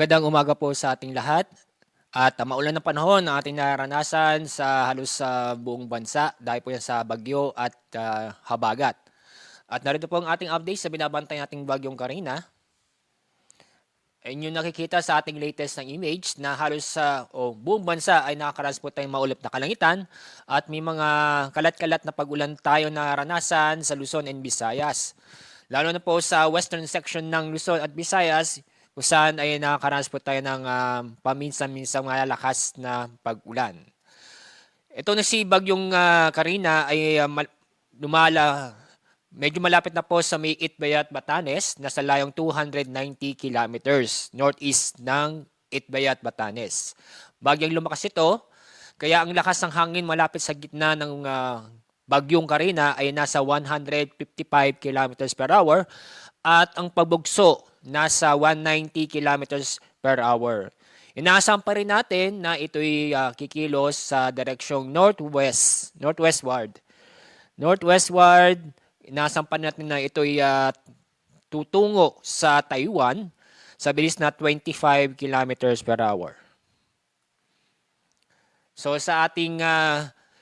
Magandang umaga po sa ating lahat. At maulan na panahon ang ating naranasan sa halos sa buong bansa dahil po yan sa bagyo at habagat. At narito po ang ating update sa binabantay nating bagyong Karina. Inyong nakikita sa ating latest na image na halos sa buong bansa ay nakakaranas po tayong maulap na kalangitan at may mga kalat-kalat na pag-ulan tayo naranasan sa Luzon and Visayas. Lalo na po sa western section ng Luzon at Visayas, kung saan ay nakakaranas po tayo ng paminsan-minsang malalakas na pag-ulan. Ito na si Bagyong Karina ay medyo malapit na po sa may Itbayat, Batanes, nasa layong 290 kilometers northeast ng Itbayat, Batanes. Bagyang lumakas ito, kaya ang lakas ng hangin malapit sa gitna ng Bagyong Karina ay nasa 155 kilometers per hour at ang pagbugso nasa 190 kilometers per hour. Inaasahan pa rin natin na ito'y kikilos sa direksyong northwestward. Inaasahan pa natin na ito'y tutungo sa Taiwan sa bilis na 25 kilometers per hour. So sa ating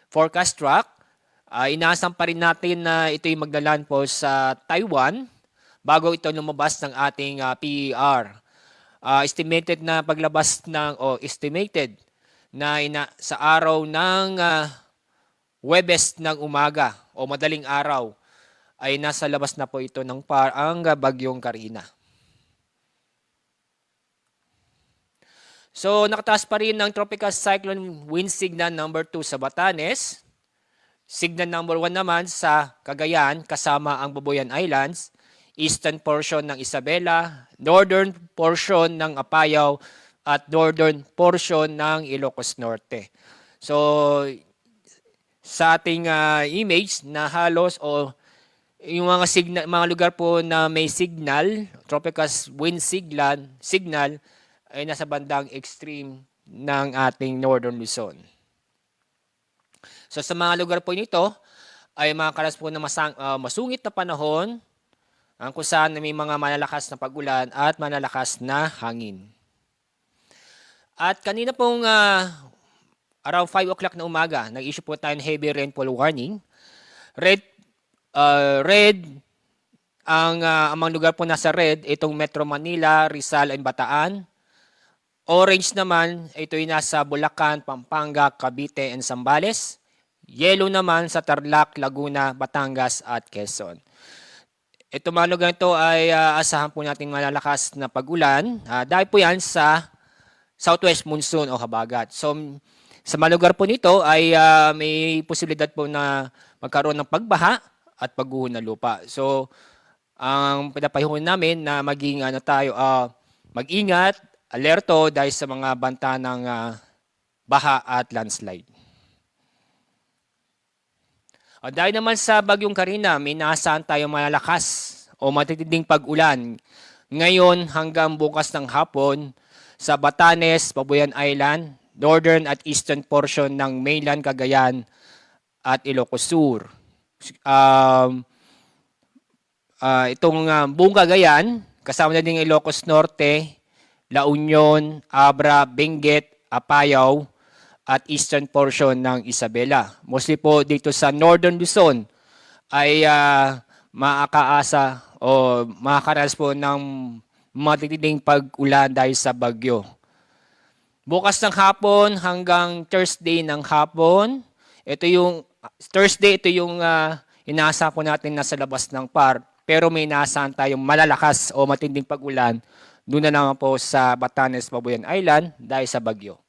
forecast track, inaasahan pa rin natin na ito'y magdalan po sa Taiwan bago ito lumabas ng ating PER. Estimated na paglabas estimated na sa araw ng Huwebes ng umaga o madaling araw ay nasa labas na po ito ng PAR ang Bagyong Karina. So nakataas pa rin ng Tropical Cyclone Wind Signal number 2 sa Batanes. Signal number 1 naman sa Cagayan kasama ang Babuyan Islands, eastern portion ng Isabela, northern portion ng Apayao, at northern portion ng Ilocos Norte. So, sa ating image na halos yung mga lugar po na may signal, tropical wind signal ay nasa bandang extreme ng ating northern Luzon. So, sa mga lugar po nito ay makakaras po ng masungit na panahon, kung saan may mga malalakas na pag-ulan at malalakas na hangin. At kanina pong around 5 o'clock na umaga, nag-issue po tayo ng heavy rainfall warning. Red, ang mga lugar po nasa red, itong Metro Manila, Rizal, and Bataan. Orange naman, ito ay nasa Bulacan, Pampanga, Cavite, and Zambales. Yellow naman sa Tarlac, Laguna, Batangas, at Quezon. Ito mga lugar ito ay asahan po natin malalakas na pag-ulan dahil po yan sa southwest monsoon o habagat. So sa mga lugar po nito ay may posibilidad po na magkaroon ng pagbaha at pagguho ng lupa. So ang pinapahihon namin na maging mag-ingat, alerto dahil sa mga banta ng baha at landslide. Dahil naman sa Bagyong Karina, may naasahan tayong malalakas o matitinding pag-ulan ngayon hanggang bukas ng hapon sa Batanes, Babuyan Island, northern at eastern portion ng mainland Cagayan at Ilocos Sur. Itong buong Cagayan, kasama na din Ilocos Norte, La Union, Abra, Benguet, Apayao, at eastern portion ng Isabela. Mostly po dito sa northern Luzon ay makakaasa o makakaranas po ng matitinding pag-ulan dahil sa bagyo. Bukas ng hapon hanggang Thursday ng hapon, ito yung inaasa po natin nasa labas ng PAR, pero may inaasahan tayong malalakas o matinding pag-ulan doon na naman po sa Batanes, Babuyan Island dahil sa bagyo.